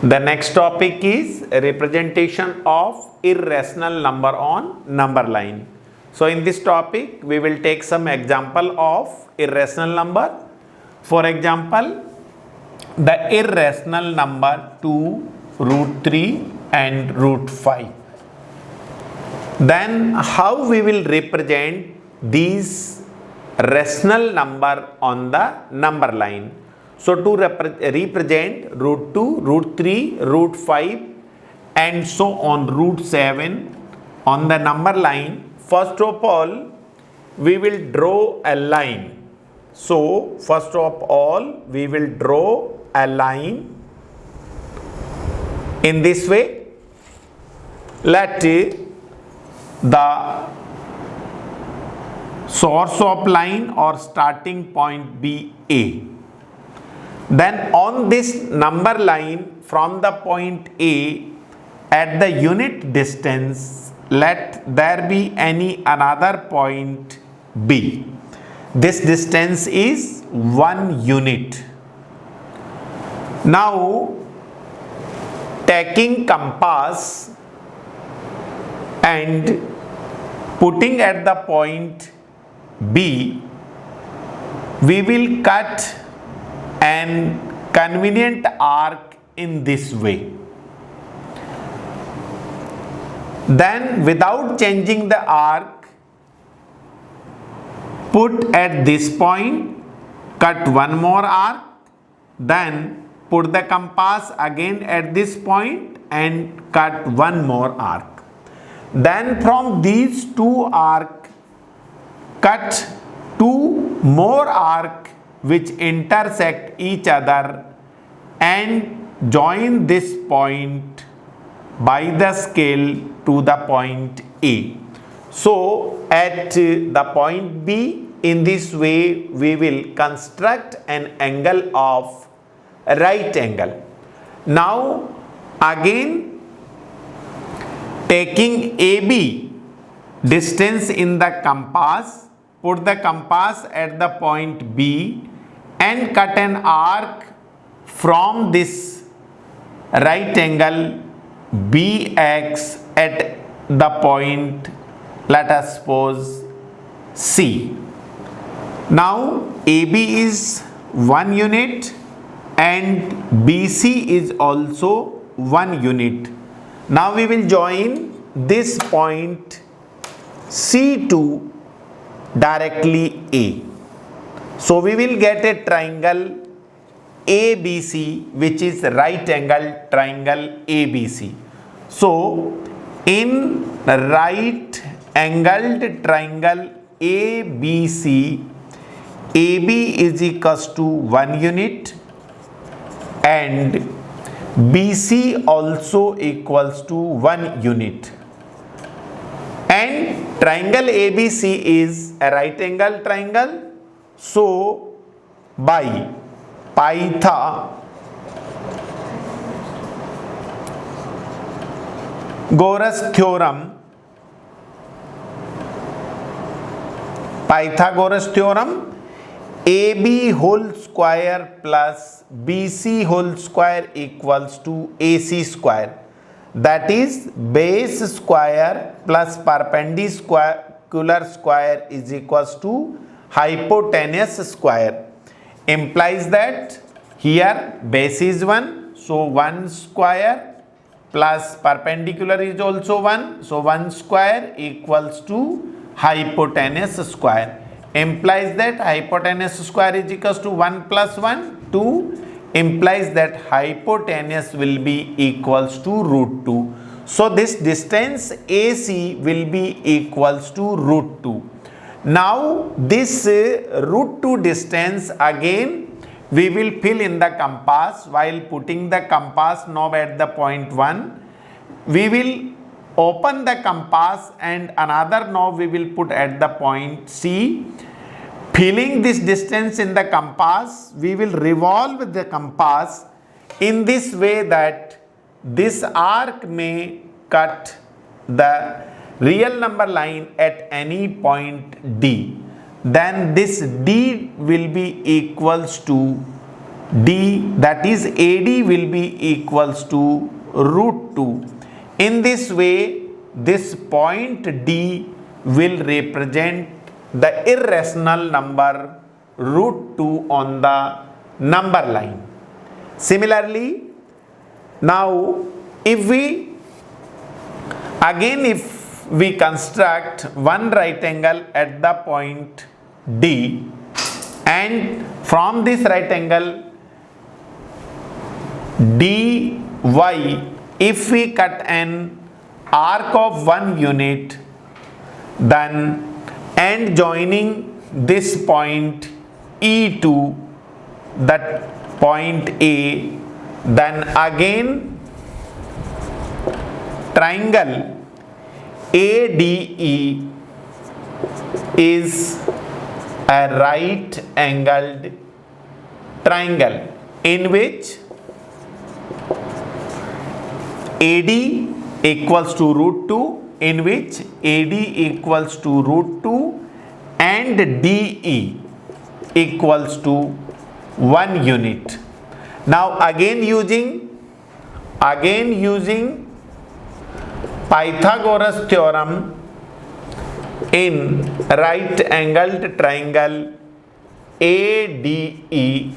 The next topic is representation of irrational number on number line. So in this topic we will take some example of irrational number. For example, the irrational number 2, root 3 and root 5. Then how we will represent these rational number on the number line. So to represent root 2, root 3, root 5 and so on root 7 on the number line, first of all we will draw a line. So first of all we will draw a line in this way. Let the source of line or starting point be A. Then on this number line from the point A at the unit distance, let there be any another point B. This distance is 1 unit. Now taking compass and putting at the point B, we will cut an convenient arc in this way. Then without changing the arc, put at this point, cut one more arc, then put the compass again at this point and cut one more arc. Then from these two arcs, cut two more arcs which intersect each other and join this point by the scale to the point A. So at the point B, in this way we will construct an angle of right angle. Now again taking AB distance in the compass, put the compass at the point B and cut an arc from this right angle BX at the point, let us suppose C. Now AB is 1 unit and BC is also 1 unit. Now we will join this point C to directly A. So we will get a triangle ABC, which is right angle triangle ABC. So in right angled triangle ABC, AB is equals to 1 unit and BC also equals to 1 unit. And triangle ABC is a right angle triangle. So by Pythagoras theorem, AB whole square plus BC whole square equals to AC square. That is base square plus perpendicular square is equals to hypotenuse square. Implies that here base is 1, so 1 square plus perpendicular is also 1, so 1 square equals to hypotenuse square. Implies that hypotenuse square is equals to 1 plus 1, 2. Implies that hypotenuse will be equals to root 2. So this distance AC will be equals to root 2. Now this root 2 distance again we will fill in the compass. While putting the compass knob at the point 1, we will open the compass and another knob we will put at the point C. Filling this distance in the compass, we will revolve the compass in this way that this arc may cut the real number line at any point D. Then this D will be equals to D, that is AD will be equals to root 2. In this way, this point D will represent the irrational number root 2 on the number line. Similarly, now if we construct one right angle at the point D, and from this right angle DY, if we cut an arc of 1 unit, then and joining this point E to that point A, then again triangle ADE is a right angled triangle in which AD equals to root 2, in which AD equals to root 2 and DE equals to 1 unit. Now again using Pythagoras theorem in right angled triangle ADE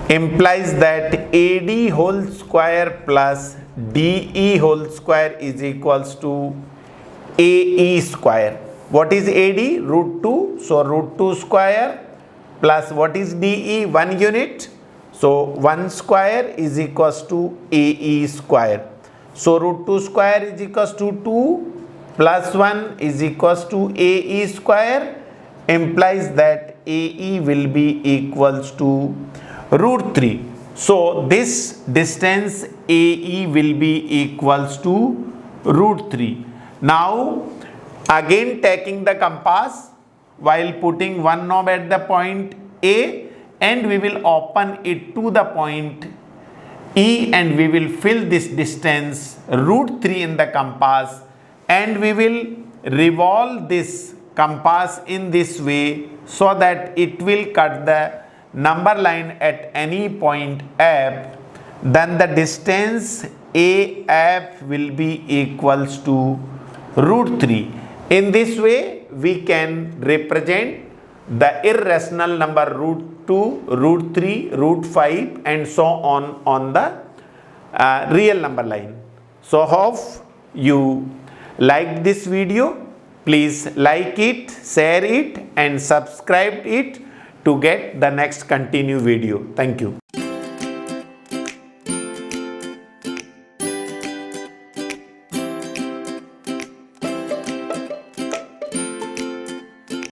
implies that AD whole square plus DE whole square is equals to AE square. What is AD? Root 2. So root 2 square plus what is DE? 1 unit. So 1 square is equals to AE square. So root 2 square is equals to 2 plus 1 is equals to AE square, implies that AE will be equals to root 3. So this distance AE will be equals to root 3. Now again taking the compass while putting one knob at the point A, and we will open it to the point E, and we will fill this distance root 3 in the compass, and we will revolve this compass in this way so that it will cut the number line at any point F. Then the distance AF will be equals to root 3. In this way we can represent the irrational number root 2, root 3, root 5 and so on the real number line. So hope you liked this video. Please like it, share it and subscribe it to get the next continue video. Thank you.